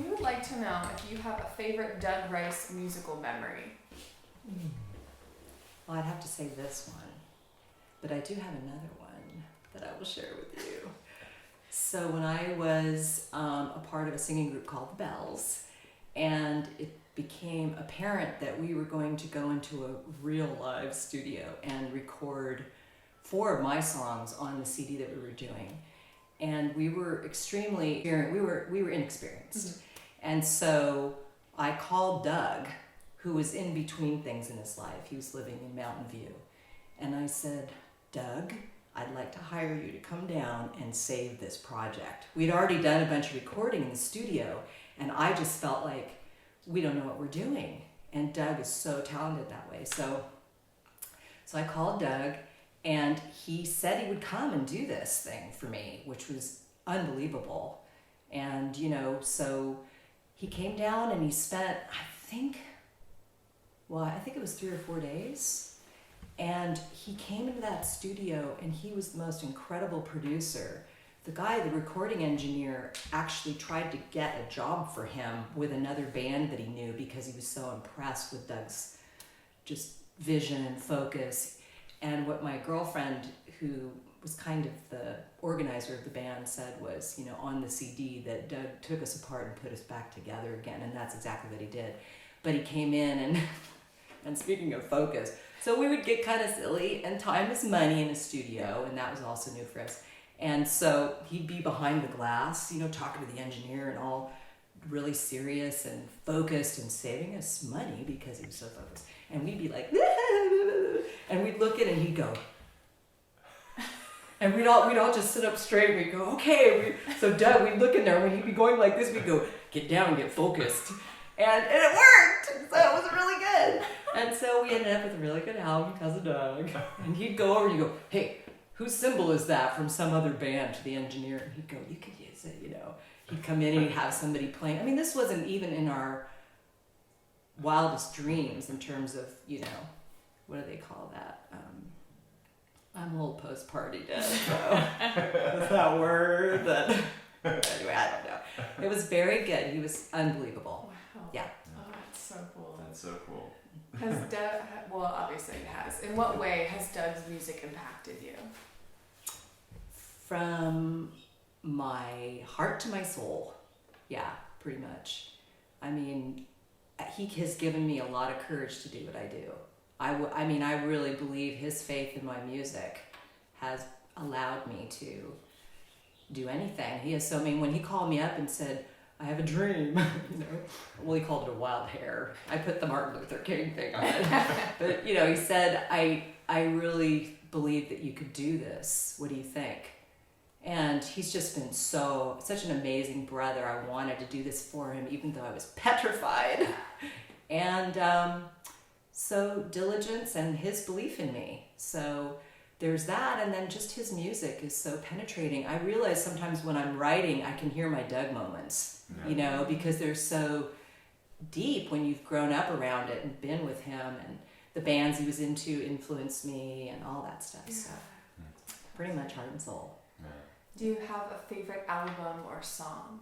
We would like to know if you have a favorite Doug Rice musical memory. Well, I'd have to say this one, but I do have another one that I will share with you. So when I was a part of a singing group called The Bells, and it became apparent that we were going to go into a real live studio and record 4 of my songs on the CD that we were doing. And we were extremely, we were inexperienced. Mm-hmm. And so I called Doug, who was in between things in his life. He was living in Mountain View. And I said, Doug, I'd like to hire you to come down and save this project. We'd already done a bunch of recording in the studio, and I just felt like we don't know what we're doing. And Doug is so talented that way. So I called Doug, and he said he would come and do this thing for me, which was unbelievable. And, so he came down and he spent, I think it was 3 or 4 days. And he came into that studio, and he was the most incredible producer. The guy, the recording engineer, actually tried to get a job for him with another band that he knew because he was so impressed with Doug's just vision and focus. And what my girlfriend, who was kind of the organizer of the band, said was, on the CD that Doug took us apart and put us back together again. And that's exactly what he did. But he came in and speaking of focus, so we would get kind of silly, and time is money in a studio, and that was also new for us. And so he'd be behind the glass, talking to the engineer and all really serious and focused and saving us money because he was so focused. And we'd be like, and we'd look at it and he'd go, and we'd all just sit up straight and we'd go, okay. So Doug, we'd look in there, when he'd be going like this, we'd go, get down, get focused. And it worked, so it was really good. And so we ended up with a really good album because of Doug. And he'd go over and he'd go, hey, whose cymbal is that from some other band, to the engineer? And he'd go, you could use it, He'd come in and he'd have somebody playing. I mean, this wasn't even in our wildest dreams in terms of, what do they call that? I'm a little post-party dead, so that's that word. Anyway, I don't know. It was very good. He was unbelievable. Wow. Yeah. Oh, that's so cool. That's so cool. Has Doug, well, obviously it has. In what way has Doug's music impacted you? From my heart to my soul. Yeah, pretty much. I mean, he has given me a lot of courage to do what I do. I really believe his faith in my music has allowed me to do anything. When he called me up and said, I have a dream, well, he called it a wild hair. I put the Martin Luther King thing on it. But, he said, I really believe that you could do this. What do you think? And he's just been such an amazing brother. I wanted to do this for him, even though I was petrified. And so diligence and his belief in me. So there's that, and then just his music is so penetrating. I realize sometimes when I'm writing, I can hear my Doug moments, because they're so deep when you've grown up around it and been with him, and the bands he was into influenced me and all that stuff. Yeah. So pretty much heart and soul. Yeah. Do you have a favorite album or song?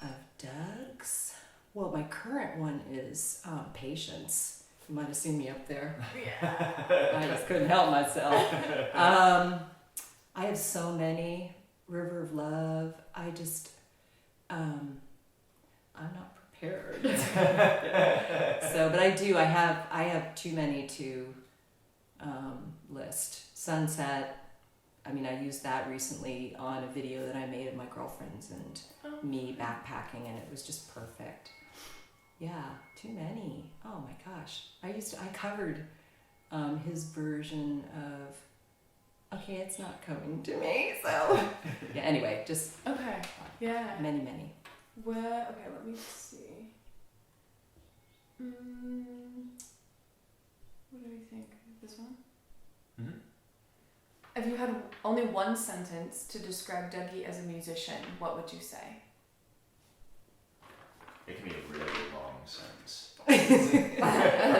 Of Doug's? Well, my current one is Patience. You might have seen me up there. Yeah. I just couldn't help myself. I have so many. River of Love. I'm not prepared. But I do. I have too many to list. Sunset. I used that recently on a video that I made of my girlfriends and me backpacking, and it was just perfect. Yeah, too many. Oh my gosh. I covered his version of Okay, It's Not Coming to Me. So yeah, anyway, just okay. Yeah. Many. Okay, let me see. What do you think? This one? Mm-hmm. If you had only one sentence to describe Dougie as a musician, what would you say? It can be a really long sentence. A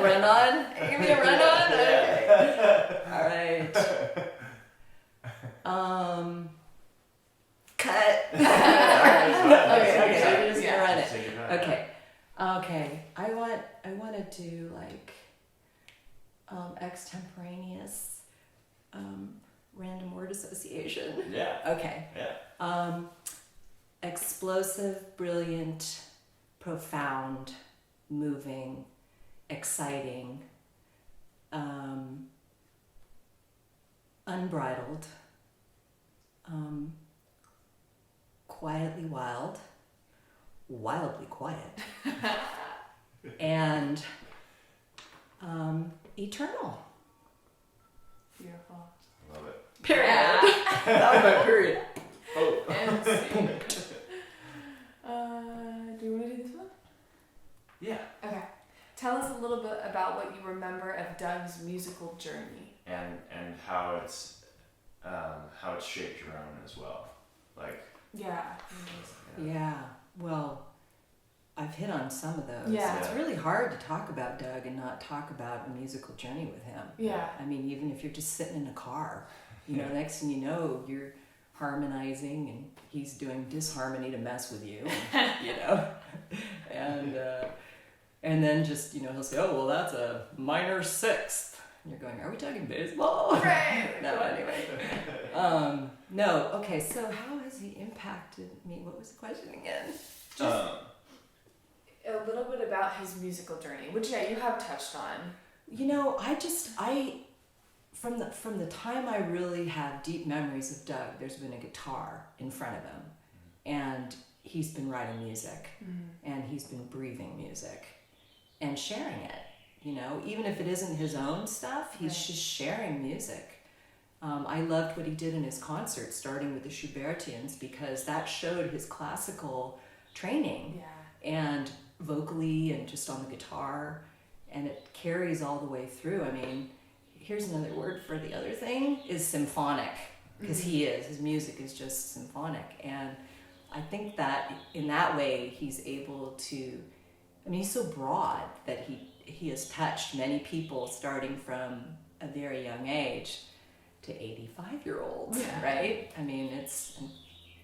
run-on? Give me a run-on? Okay. All right. Cut. Okay. Okay, I want to do like extemporaneous random word association. Yeah. Okay. Yeah. Explosive, brilliant, profound, moving, exciting, unbridled, quietly wild, wildly quiet, and eternal. Beautiful. Love it. Period. Yeah. That was my period. Oh. And scene. Do you want to do this one? Yeah. Okay. Tell us a little bit about what you remember of Doug's musical journey. And how it's shaped your own as well. Like. Yeah. Yeah, well, I've hit on some of those. Yeah. It's really hard to talk about Doug and not talk about a musical journey with him. Yeah. I mean, even if you're just sitting in a car, next thing you know, you're harmonizing and he's doing disharmony to mess with you, and then just, he'll say, oh, well, that's a minor sixth. And you're going, are we talking baseball? Right. No, anyway. No, okay, so how has he impacted me? What was the question again? A little bit about his musical journey, which you have touched on. From the time I really have deep memories of Doug, there's been a guitar in front of him, and he's been writing music, and he's been breathing music, and sharing it. Even if it isn't his own stuff, he's just sharing music. I loved what he did in his concert, starting with the Schubertians, because that showed his classical training, and vocally and just on the guitar, and it carries all the way through. I mean, here's another word for the other thing, is symphonic, because his music is just symphonic. And I think that in that way, he's able to, he's so broad that he has touched many people starting from a very young age to 85-year-olds, right? It's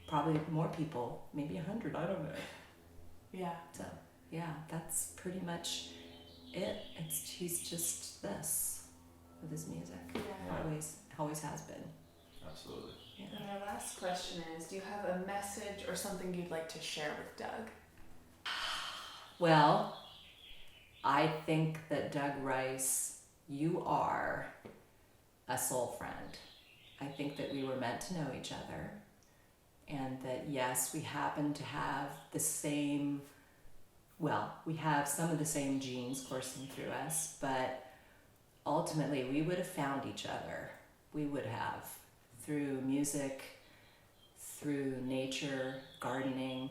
probably more people, maybe 100, I don't know. Yeah. So, yeah, that's pretty much it. He's just this with his music. Yeah. Always has been. Absolutely. Yeah. And our last question is, do you have a message or something you'd like to share with Doug? Well, I think that Doug Rice, you are a soul friend. I think that we were meant to know each other, and that yes, we happen to have we have some of the same genes coursing through us, but ultimately we would have found each other. We would have, through music, through nature, gardening.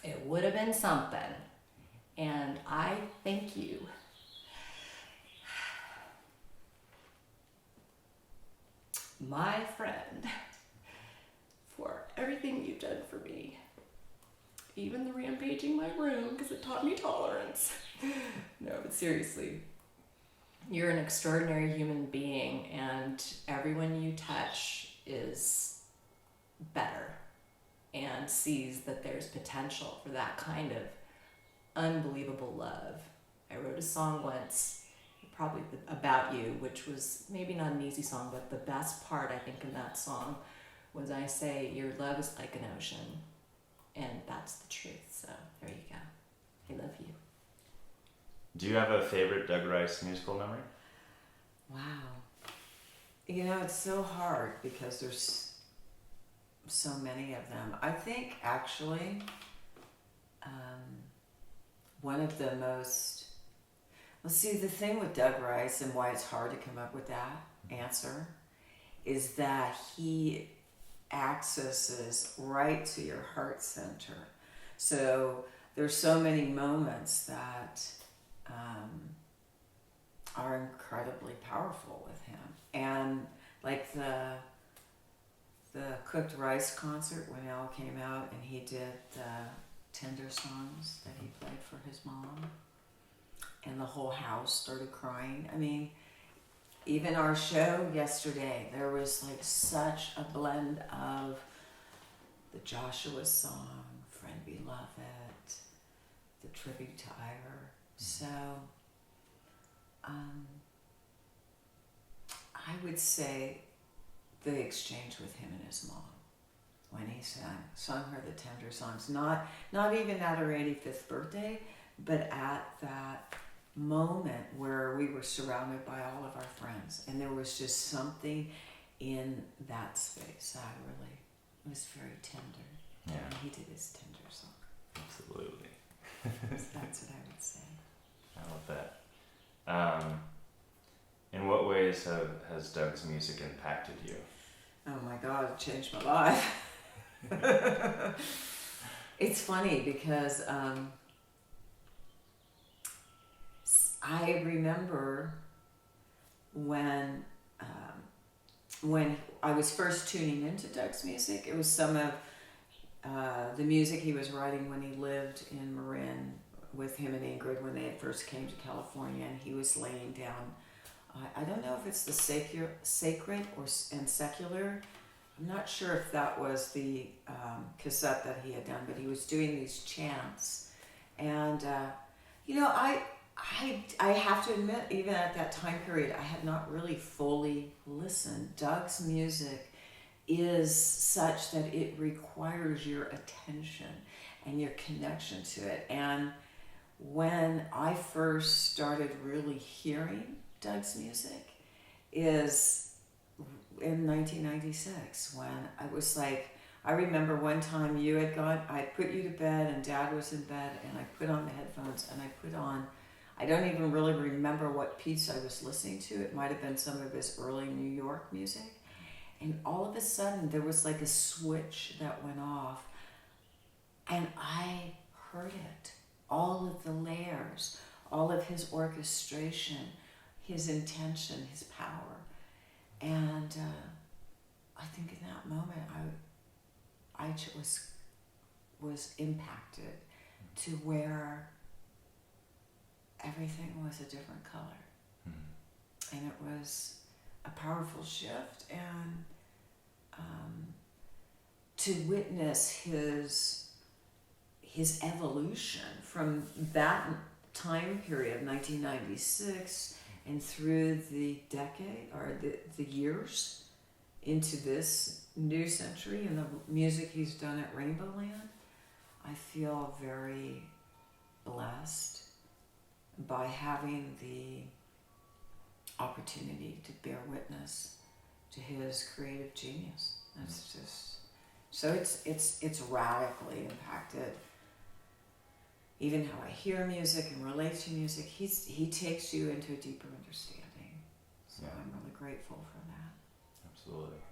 It would have been something. And I thank you. My friend, for everything you've done for me. Even the rampaging my room, because it taught me tolerance. No, but seriously, you're an extraordinary human being, and everyone you touch is better and sees that there's potential for that kind of unbelievable love. I wrote a song once, probably about you, which was maybe not an easy song, but the best part, I think, in that song was I say, your love is like an ocean. And that's the truth. So there you go. I love you. Do you have a favorite Doug Rice musical memory? Wow. It's so hard because there's so many of them. I think actually one of the most... Well, see, the thing with Doug Rice and why it's hard to come up with that answer is that he accesses right to your heart center. So there's so many moments that are incredibly powerful with him. And like the cooked rice concert when Al came out and he did the tender songs that he played for his mom, and the whole house started crying. Even our show yesterday, there was like such a blend of the Joshua song, Friend Beloved, the tribute to Ira. So I would say the exchange with him and his mom when he sung her the tender songs, not even at her 85th birthday, but at that moment where we were surrounded by all of our friends, and there was just something in that space. It was very tender. Yeah. And he did his tender song. Absolutely. So that's what I would say. I love that. In what ways has Doug's music impacted you? Oh my God, it changed my life. It's funny because I remember when I was first tuning into Doug's music, it was some of the music he was writing when he lived in Marin with him and Ingrid when they had first came to California, and he was laying down. I don't know if it's the sacred and secular. I'm not sure if that was the cassette that he had done, but he was doing these chants, and I have to admit, even at that time period, I had not really fully listened. Doug's music is such that it requires your attention and your connection to it. And when I first started really hearing Doug's music is in 1996, when I was like, I remember one time you had gone, I put you to bed and Dad was in bed, and I put on the headphones and I put on, I don't even really remember what piece I was listening to. It might have been some of his early New York music. And all of a sudden there was like a switch that went off, and I heard it. All of the layers, all of his orchestration, his intention, his power. And I think in that moment I was impacted to where everything was a different color. Mm-hmm. And it was a powerful shift, and to witness his evolution from that time period, 1996, and through the decade or the years into this new century and the music he's done at Rainbowland, I feel very blessed by having the opportunity to bear witness to his creative genius. That's just so it's radically impacted even how I hear music and relate to music. He takes you into a deeper understanding. So yeah. I'm really grateful for that. Absolutely.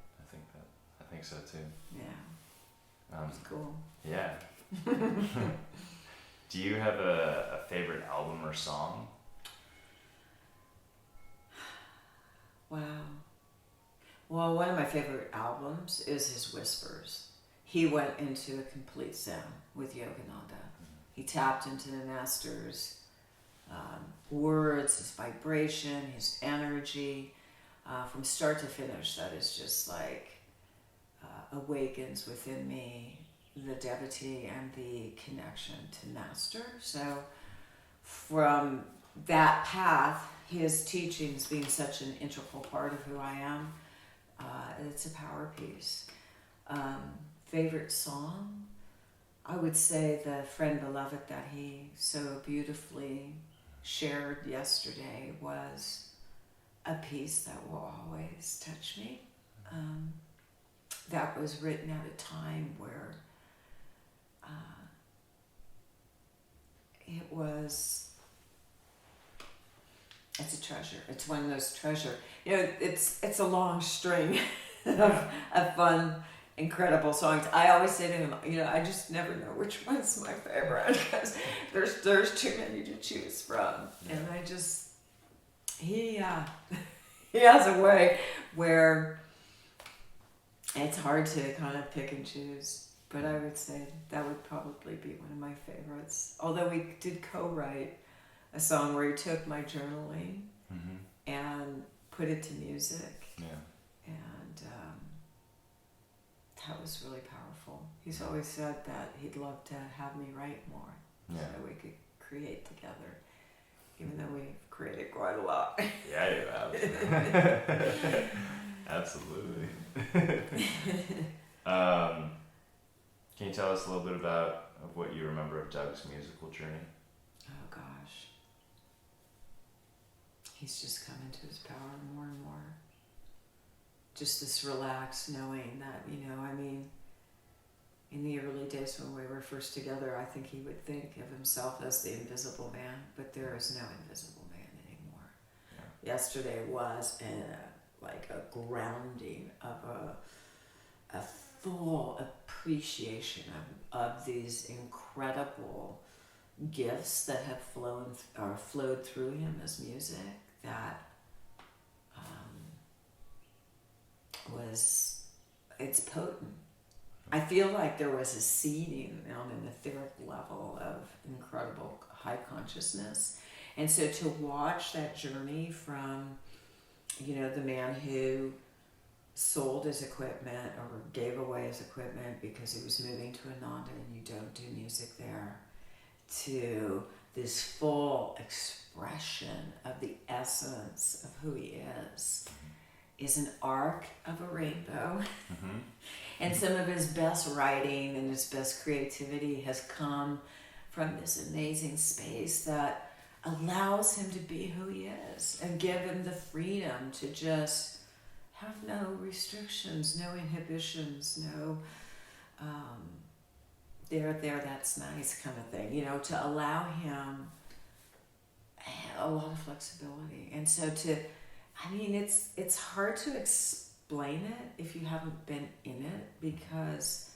I think so too. Yeah. It's cool. Yeah. Do you have a favorite album or song? Wow. Well, one of my favorite albums is his Whispers. He went into a complete zen with Yogananda. He tapped into the master's words, his vibration, his energy, from start to finish. That is just like awakens within me the devotee and the connection to master. So from that path, his teachings being such an integral part of who I am, it's a power piece. Favorite song? I would say the Friend Beloved that he so beautifully shared yesterday was a piece that will always touch me. That was written at a time where it's a treasure. It's one of those treasure. It's a long string of fun, incredible songs. I always say to him, I just never know which one's my favorite because there's too many to choose from. Yeah. And he has a way where it's hard to kind of pick and choose. But I would say that would probably be one of my favorites. Although we did co-write a song where he took my journaling and put it to music. Yeah. And that was really powerful. He's always said that he'd love to have me write more. Yeah. so we could create together, even though we've created quite a lot. Yeah, you have. Absolutely. Can you tell us a little bit about of what you remember of Doug's musical journey? Oh gosh. He's just come into his power more and more. Just this relaxed knowing that, I mean, in the early days when we were first together, I think he would think of himself as the invisible man, but there is no invisible man anymore. Yeah. Yesterday was like a grounding of a full appreciation of these incredible gifts that have flowed through him as music that it's potent. I feel like there was a seeding on an etheric level of incredible high consciousness. And so to watch that journey from, the man who sold his equipment or gave away his equipment because he was moving to Ananda and you don't do music there, to this full expression of the essence of who he is an arc of a rainbow. Mm-hmm. And some of his best writing and his best creativity has come from this amazing space that allows him to be who he is and give him the freedom to just have no restrictions, no inhibitions, no there, that's nice kind of thing, to allow him a lot of flexibility. And so it's hard to explain it if you haven't been in it, because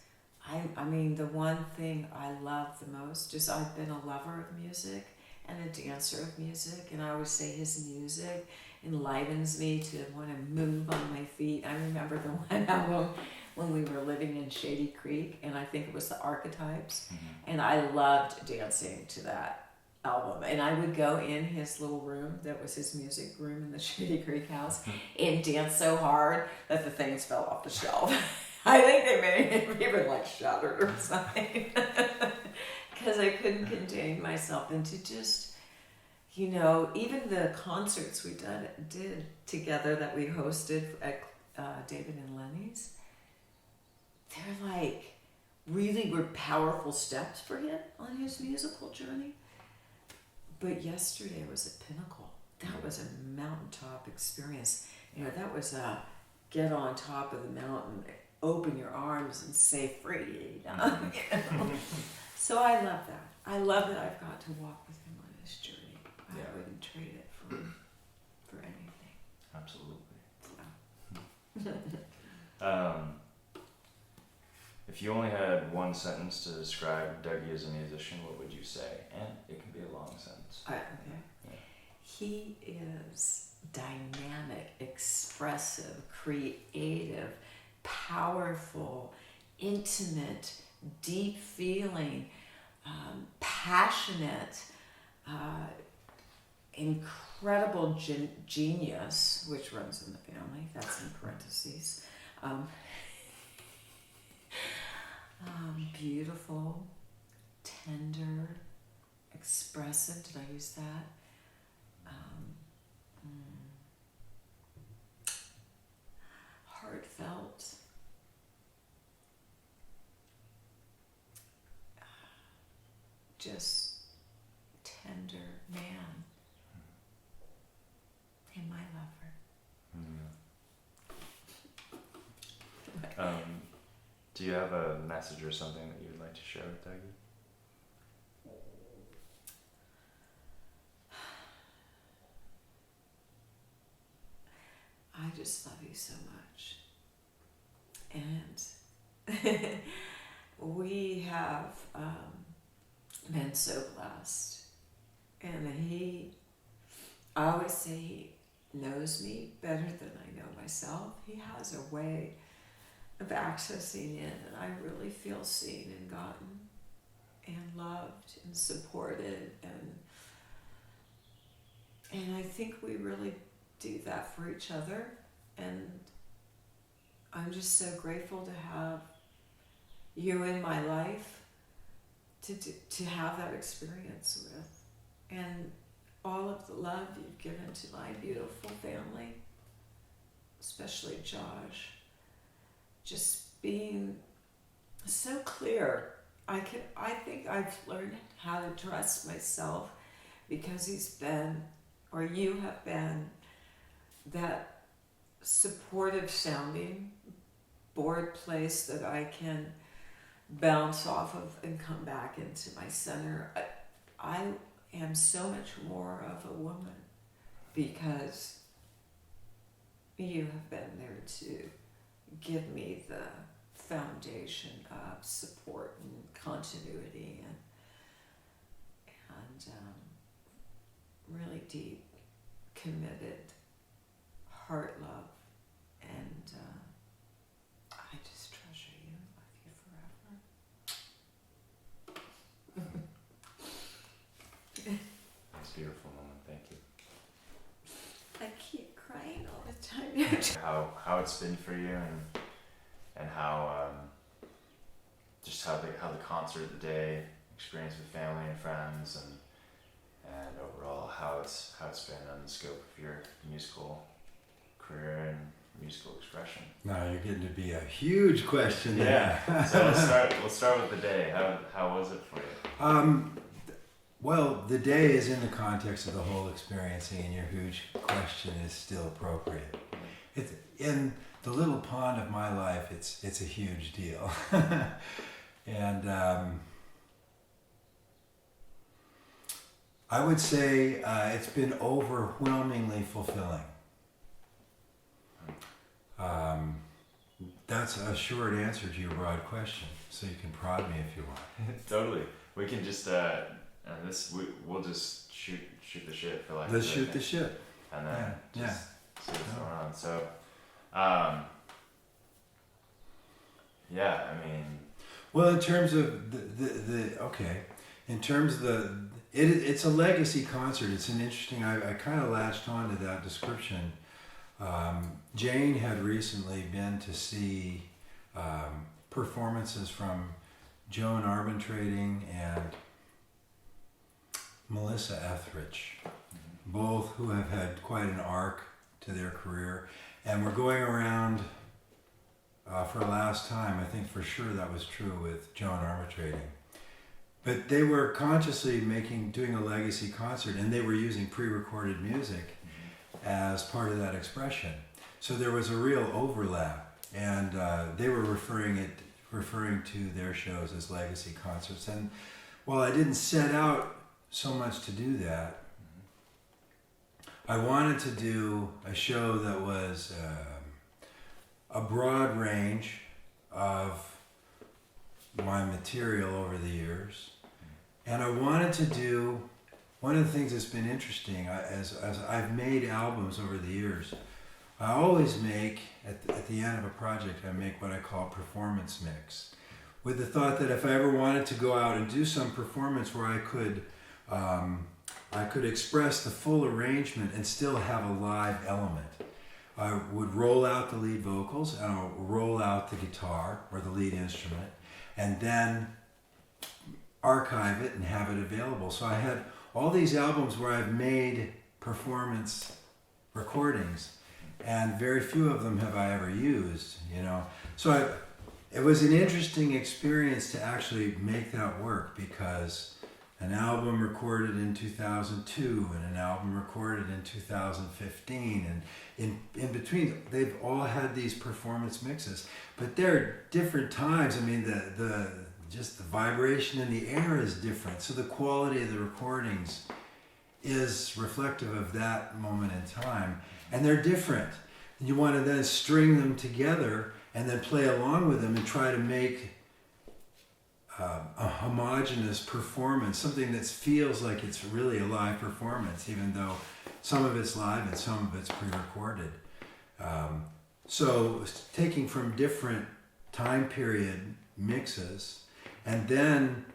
I mean the one thing I love the most is I've been a lover of music and a dancer of music, and I always say his music enlivens me to want to move on my feet. I remember the one album when we were living in Shady Creek, and I think it was the Archetypes, and I loved dancing to that album, and I would go in his little room that was his music room in the Shady Creek house and dance so hard that the things fell off the shelf. I think they may have even like shattered or something because I couldn't contain myself. And to just, even the concerts we did together that we hosted at David and Lenny's, they're like really were powerful steps for him on his musical journey. But yesterday was a pinnacle. That was a mountaintop experience. That was a get on top of the mountain, open your arms and say free. So I love that. I love that I've got to walk with him on his journey. I wouldn't trade it for anything. Absolutely. If you only had one sentence to describe Dougie as a musician, what would you say? And it can be a long sentence. Okay. Yeah. He is dynamic, expressive, creative, powerful, intimate, deep feeling, passionate, incredible genius, which runs in the family. That's in parentheses. Beautiful, tender, expressive. Did I use that? Heartfelt. Just tender man. And my lover. Do you have a message or something that you would like to share with Dougie? I just love you so much. And we have been so blessed. And I always say he knows me better than I know myself. He has a way of accessing in, and I really feel seen and gotten and loved and supported, and I think we really do that for each other, and I'm just so grateful to have you in my life to have that experience with, and all of the love you've given to my beautiful family, especially Josh, just being so clear. I think I've learned how to trust myself because he's been, or you have been, that supportive sounding board place that I can bounce off of and come back into my center. I am so much more of a woman because you have been there to give me the foundation of support and continuity and really deep, committed heart love, and I just treasure you and love you forever. That's a beautiful moment. Thank you. I keep crying all the time. How it's been for you, and how just how the concert, the day experience with family and friends, and overall how it's been on the scope of your musical career and musical expression. Now you're getting to be a huge question there. Yeah. So let's start with the day. How was it for you? Well, the day is in the context of the whole experiencing, and your huge question is still appropriate. It's in the little pond of my life. It's a huge deal, and I would say it's been overwhelmingly fulfilling. That's a short answer to your broad question, so you can prod me if you want. Totally. We can just we'll just shoot the shit for like. Let's shoot the shit. And then just see what's going on. So, yeah, I mean. Well, in terms of it's a legacy concert. It's an interesting. I kind of latched on to that description. Jaine had recently been to see performances from Joan Armatrading and Melissa Etheridge, both who have had quite an arc to their career, and we're going around for a last time. I think for sure that was true with Joan Armatrading. But they were consciously doing a legacy concert, and they were using pre-recorded music as part of that expression. So there was a real overlap, and they were referring to their shows as legacy concerts. And while I didn't set out so much to do that, I wanted to do a show that was a broad range of my material over the years. And I wanted to do, one of the things that's been interesting, as I've made albums over the years, I always make, at the end of a project, I make what I call performance mix, with the thought that if I ever wanted to go out and do some performance where I could express the full arrangement and still have a live element. I would roll out the lead vocals, and I'll roll out the guitar or the lead instrument, and then archive it and have it available. So I had all these albums where I've made performance recordings, and very few of them have I ever used, So it was an interesting experience to actually make that work, because an album recorded in 2002 and an album recorded in 2015, and in between they've all had these performance mixes, but they're different times. I mean, the vibration in the air is different, so the quality of the recordings is reflective of that moment in time, and they're different. You want to then string them together and then play along with them and try to make a homogeneous performance, something that feels like it's really a live performance, even though some of it's live and some of it's pre-recorded. So taking from different time period mixes, and then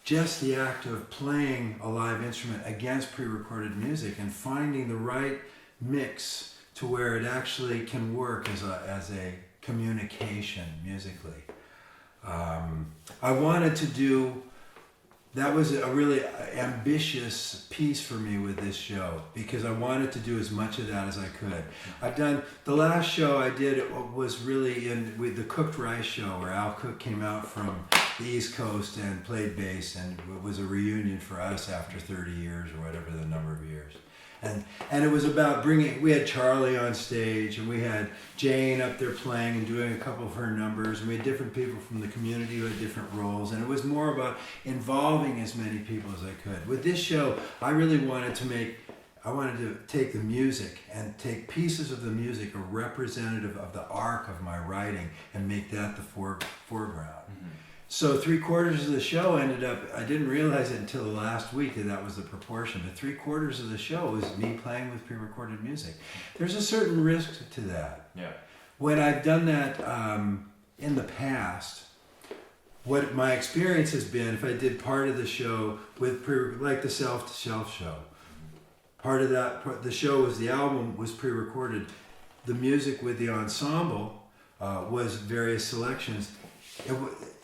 just the act of playing a live instrument against pre-recorded music and finding the right mix to where it actually can work as a communication musically. I wanted to do that was a really ambitious piece for me with this show because I wanted to do as much of that as I could. I've done the last show I did was really with the Cooked Rice show where Al Cook came out from the East Coast and played bass, and it was a reunion for us after 30 years or whatever the number of years. And it was about we had Charlie on stage, and we had Jaine up there playing and doing a couple of her numbers, and we had different people from the community who had different roles, and it was more about involving as many people as I could. With this show, I really wanted to take the music and take pieces of the music, a representative of the arc of my writing, and make that the foreground. Mm-hmm. So 3/4 of the show ended up, I didn't realize it until the last week that was the proportion, but 3/4 of the show was me playing with pre-recorded music. There's a certain risk to that. Yeah. When I've done that in the past, what my experience has been, if I did part of the show with like the Self-to-Shelf show, part of that, the show was the album was pre-recorded. The music with the ensemble was various selections.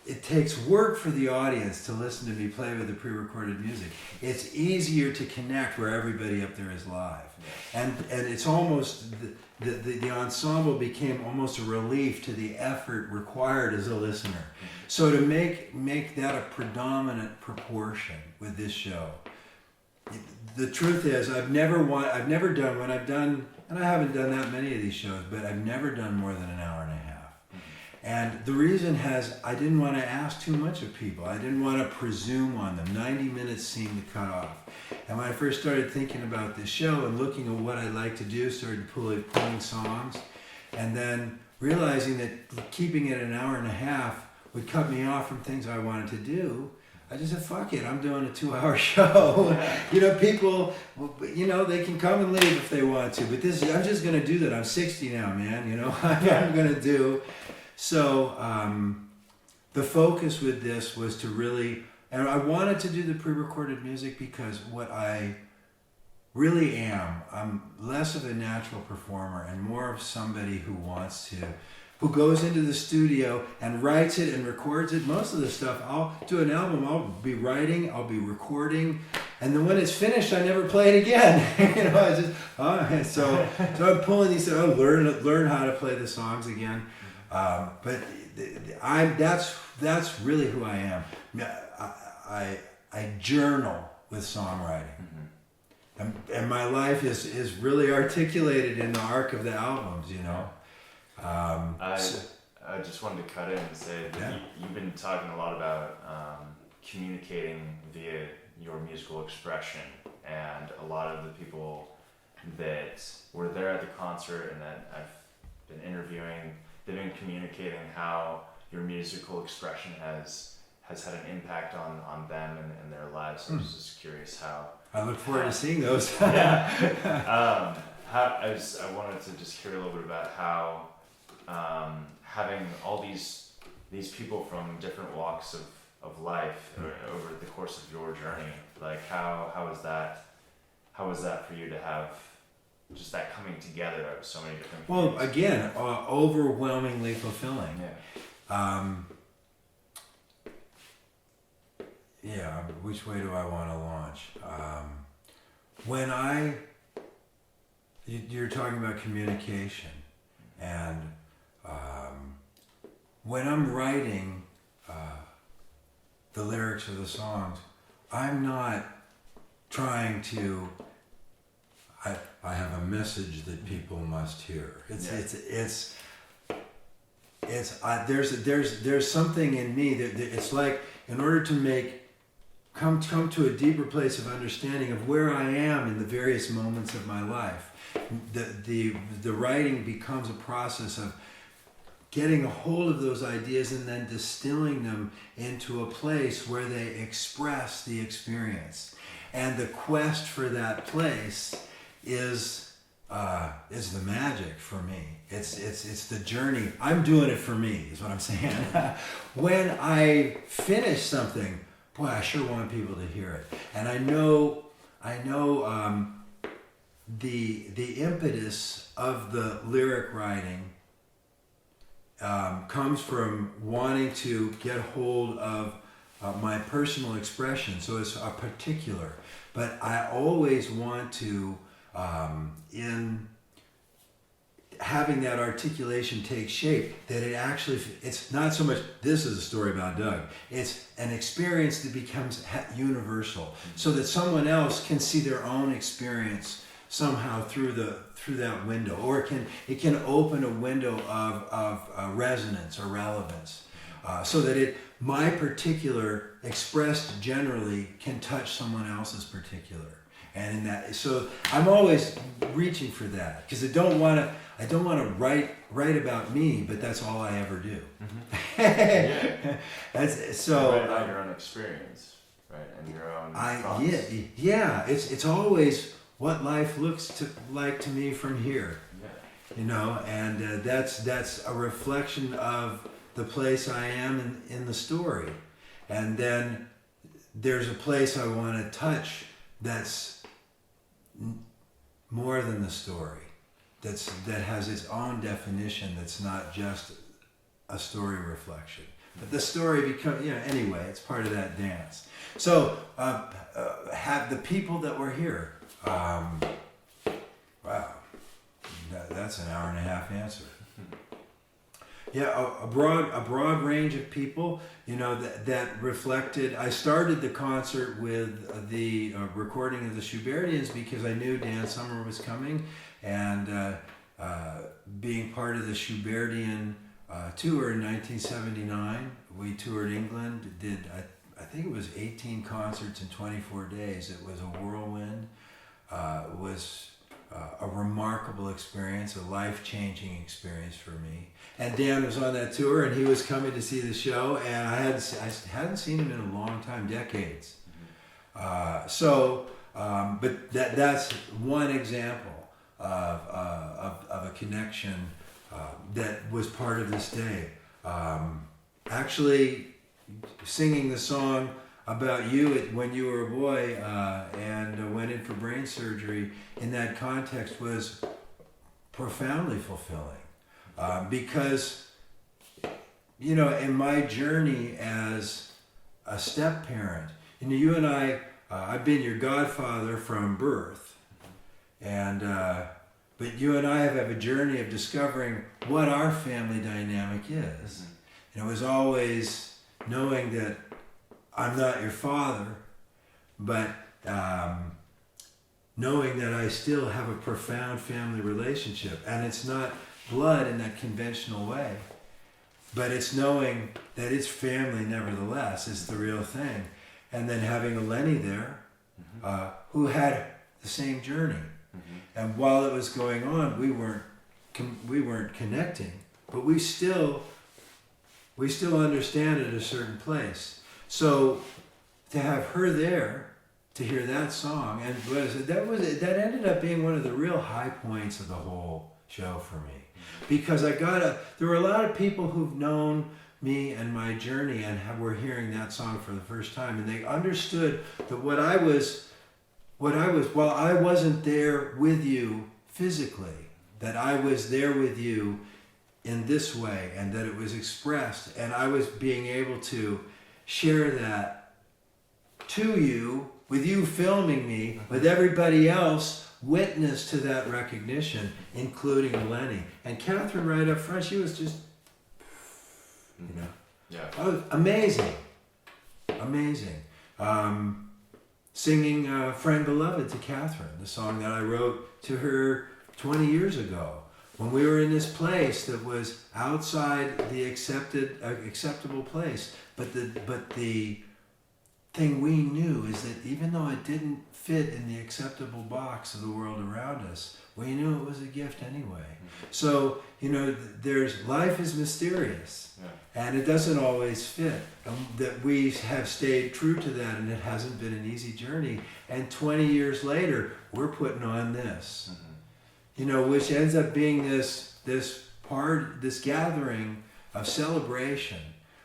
It takes work for the audience to listen to me play with the pre-recorded music. It's easier to connect where everybody up there is live. And it's almost, the ensemble became almost a relief to the effort required as a listener. So to make that a predominant proportion with this show, the truth is I've never done, and I haven't done that many of these shows, but I've never done more than an hour and a half. And the reason I didn't want to ask too much of people. I didn't want to presume on them. 90 minutes seemed to cut off. And when I first started thinking about this show and looking at what I'd like to do, started pulling songs, and then realizing that keeping it an hour and a half would cut me off from things I wanted to do, I just said, fuck it, I'm doing a 2-hour show. People, they can come and leave if they want to, but I'm just going to do that. I'm 60 now, man, I'm going to do. So the focus with this was to really, and I wanted to do the pre-recorded music because what I really am, I'm less of a natural performer and more of somebody who goes into the studio and writes it and records it. Most of the stuff, I'll do an album, I'll be writing, I'll be recording, and then when it's finished, I never play it again. So I'm pulling these, I'll learn how to play the songs again. But that's really who I am. I journal with songwriting, and my life is really articulated in the arc of the albums. I just wanted to cut in and say that you've been talking a lot about communicating via your musical expression, and a lot of the people that were there at the concert and that I've been interviewing, they've been communicating how your musical expression has had an impact on them and their lives. So I was just curious how. I look forward to seeing those. I wanted to just hear a little bit about how having all these people from different walks of life over the course of your journey, like how was that for you to have just that coming together of so many different people? Well, again, overwhelmingly fulfilling. Which way do I want to launch? You're talking about communication, and when I'm writing the lyrics of the songs, I'm not trying to. I have a message that people must hear. There's something in me that it's like, in order to come to a deeper place of understanding of where I am in the various moments of my life, the writing becomes a process of getting a hold of those ideas and then distilling them into a place where they express the experience. And the quest for that place is the magic for me. It's the journey. I'm doing it for me, is what I'm saying. When I finish something, boy, I sure want people to hear it. And I know the impetus of the lyric writing comes from wanting to get hold of my personal expression. So it's a particular. But I always want to, in having that articulation take shape, that it actually, it's not so much, this is a story about Doug, it's an experience that becomes universal, so that someone else can see their own experience somehow through that window, or it can open a window of resonance or relevance, so that my particular expressed generally can touch someone else's particular. And in that, so I'm always reaching for that, because I don't want to write about me, but that's all I ever do. Yeah. That's so. Write about your own experience, right, and your own thoughts. Yeah. It's always what life looks like to me from here. Yeah. You know, and that's a reflection of the place I am in the story, and then there's a place I want to touch that's more than the story, that has its own definition, that's not just a story reflection. But the story becomes, anyway, it's part of that dance. So have the people that were here, wow, that's an hour and a half answer. Yeah, a broad range of people, that reflected. I started the concert with the recording of the Schubertians because I knew Dan Summer was coming, and being part of the Schubertian tour in 1979, we toured England, did I think it was 18 concerts in 24 days. It was a whirlwind. It was a remarkable experience, a life-changing experience for me. And Dan was on that tour, and he was coming to see the show, and I hadn't seen him in a long time, decades. But that's one example of a connection that was part of this day. Actually, singing the song about you when you were a boy and went in for brain surgery in that context was profoundly fulfilling, because in my journey as a step parent, you and I've been your godfather from birth, and but you and I have a journey of discovering what our family dynamic is. And it was always knowing that I'm not your father, but knowing that I still have a profound family relationship. And it's not blood in that conventional way, but it's knowing that it's family nevertheless is the real thing. And then having a Lenny there, who had the same journey. And while it was going on, we weren't connecting, but we still understand at a certain place. So to have her there, to hear that song, and that ended up being one of the real high points of the whole show for me, because there were a lot of people who've known me and my journey and were hearing that song for the first time, and they understood that while I wasn't there with you physically, that I was there with you in this way, and that it was expressed, and I was being able to share that to you, with you filming me, with everybody else witness to that recognition, including Lenny. And Catherine right up front, she was just, Yeah. Amazing. Singing Friend Beloved to Catherine, the song that I wrote to her 20 years ago, when we were in this place that was outside the acceptable place. But the thing we knew is that even though it didn't fit in the acceptable box of the world around us, we knew it was a gift anyway. So, life is mysterious, and it doesn't always fit. And that we have stayed true to that, and it hasn't been an easy journey. And 20 years later, we're putting on this, which ends up being this gathering of celebration,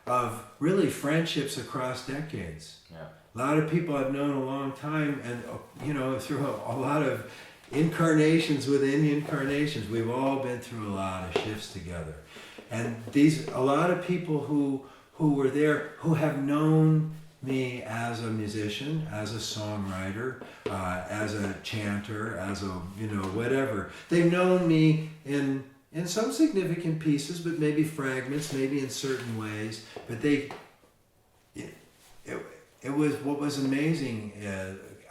of really friendships across decades. Yeah. A lot of people I've known a long time, and through a lot of incarnations within incarnations, we've all been through a lot of shifts together. And a lot of people who were there, who have known me as a musician, as a songwriter, as a chanter, as a, whatever. They've known me in some significant pieces, but maybe fragments, maybe in certain ways. But it was, what was amazing,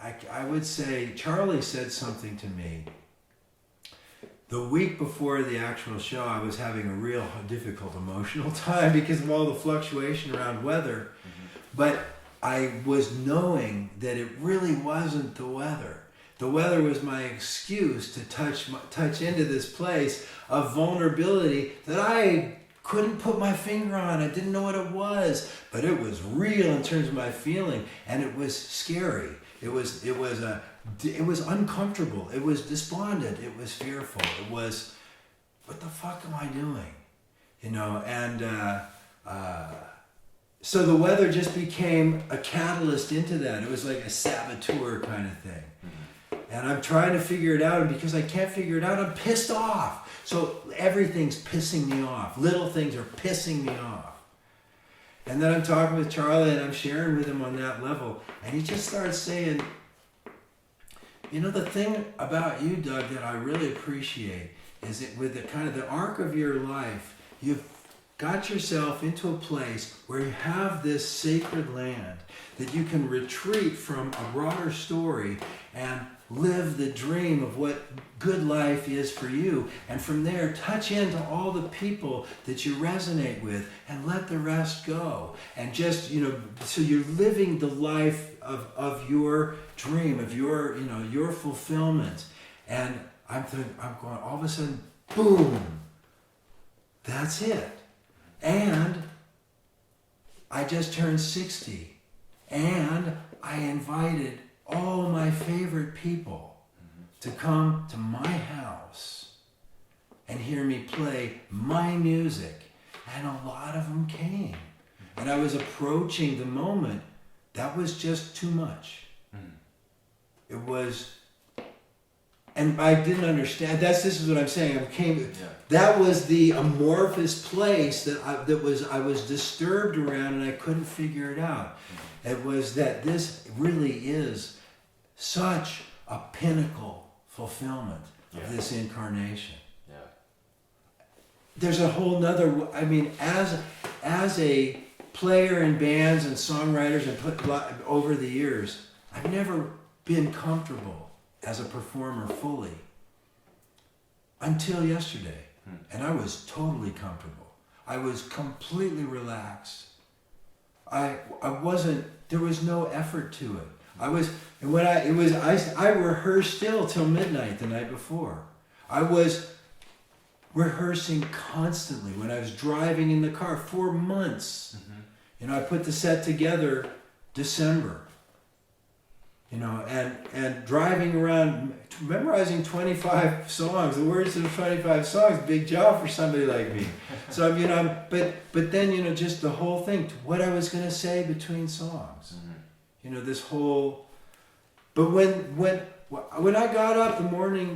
I would say, Charlie said something to me. The week before the actual show, I was having a real difficult emotional time because of all the fluctuation around weather. But I was knowing that it really wasn't the weather. The weather was my excuse to touch into this place of vulnerability that I couldn't put my finger on. I didn't know what it was, but it was real in terms of my feeling, and it was scary. It was uncomfortable. It was despondent. It was fearful. It was, what the fuck am I doing? So the weather just became a catalyst into that. It was like a saboteur kind of thing. And I'm trying to figure it out, and because I can't figure it out, I'm pissed off. So everything's pissing me off. Little things are pissing me off. And then I'm talking with Charlie, and I'm sharing with him on that level, and he just starts saying, the thing about you, Doug, that I really appreciate is that with the kind of the arc of your life, you've got yourself into a place where you have this sacred land that you can retreat from a broader story and live the dream of what good life is for you, and from there touch into all the people that you resonate with and let the rest go, and just so you're living the life of your dream, of your fulfillment. And I'm going, all of a sudden, boom, that's it. And I just turned 60, and I invited all my favorite people to come to my house and hear me play my music, and a lot of them came. And I was approaching the moment that was just too much. It was, and I didn't understand. This is what I'm saying. That was the amorphous place that I was disturbed around, and I couldn't figure it out. It was that this really is such a pinnacle fulfillment of this incarnation. Yeah. There's a whole nother, as a player in bands and songwriters and over the years, I've never been comfortable as a performer fully until yesterday. And I was totally comfortable. I was completely relaxed. I wasn't, there was no effort to it. I rehearsed still till midnight the night before. I was rehearsing constantly when I was driving in the car for months. I put the set together December. And driving around, memorizing 25 songs, the words of 25 songs, big job for somebody like me. So, but then, just the whole thing, what I was going to say between songs. This whole, but when I got up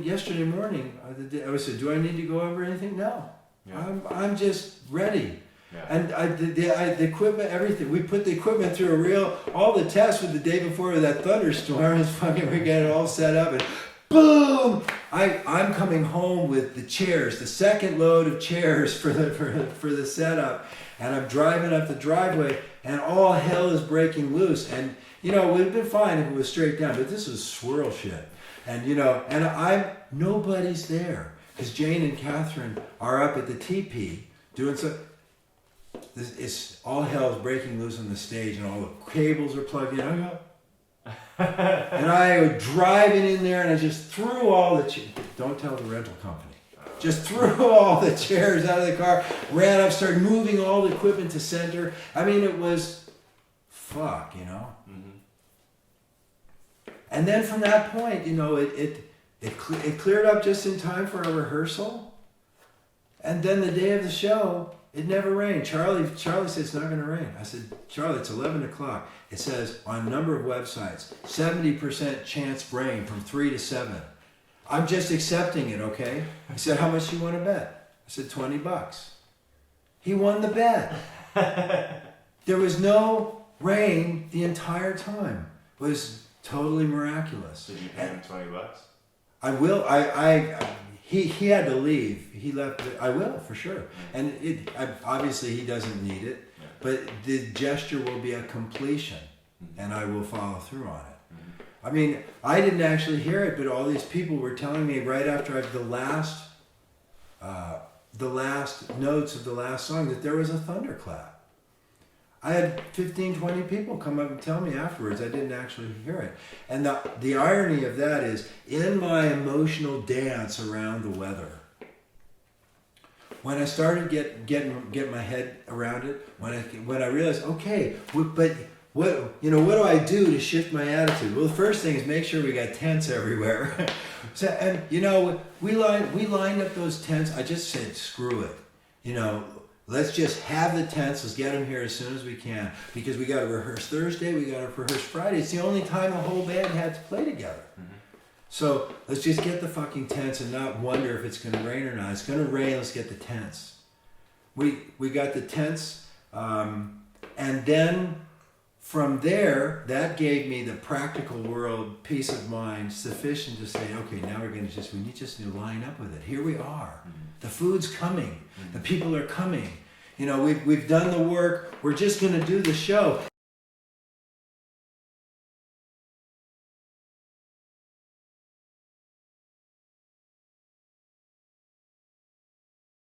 yesterday morning, I said, do I need to go over anything? No. Yeah. I'm just ready. Yeah. And the equipment, everything. We put the equipment through all the tests with the day before that thunderstorm. We got it all set up, and boom! I'm coming home with the chairs, the second load of chairs for the setup, and I'm driving up the driveway, and all hell is breaking loose. And it would have been fine if it was straight down, but this is swirl shit. And nobody's there because Jaine and Catherine are up at the teepee doing so. It's all hell's breaking loose on the stage, and all the cables are plugged in. And I was driving in there, and I just threw all the don't tell the rental company. Just threw all the chairs out of the car, ran up, started moving all the equipment to center. It was fuck, And then from that point, it cleared up just in time for a rehearsal. And then the day of the show, it never rained. Charlie said it's not going to rain. I said, Charlie, it's 11 o'clock. It says on a number of websites, 70% chance rain from 3 to 7. I'm just accepting it, okay? He said, how much do you want to bet? I said, $20. He won the bet. There was no rain the entire time. It was totally miraculous. Did you pay him $20? I will. He had to leave. He left. I will for sure. And obviously he doesn't need it, Yeah. but the gesture will be a completion, and I will follow through on it. I mean, I didn't actually hear it, but all these people were telling me right after the last notes of the last song that there was a thunderclap. I had 15, 20 people come up and tell me afterwards. I didn't actually hear it. And the irony of that is, in my emotional dance around the weather, when I started get my head around it, when I realized, okay, but what do I do to shift my attitude? Well, the first thing is make sure we got tents everywhere. So, and we lined up those tents. I just said, screw it. Let's just have the tents. Let's get them here as soon as we can, because we got to rehearse Thursday. We got to rehearse Friday. It's the only time the whole band had to play together. So let's just get the fucking tents and not wonder if it's going to rain or not. It's going to rain. Let's get the tents. We got the tents, and then from there, that gave me the practical world peace of mind sufficient to say, okay, now we just need to line up with it. Here we are. The food's coming. The people are coming. We've done the work. We're just going to do the show.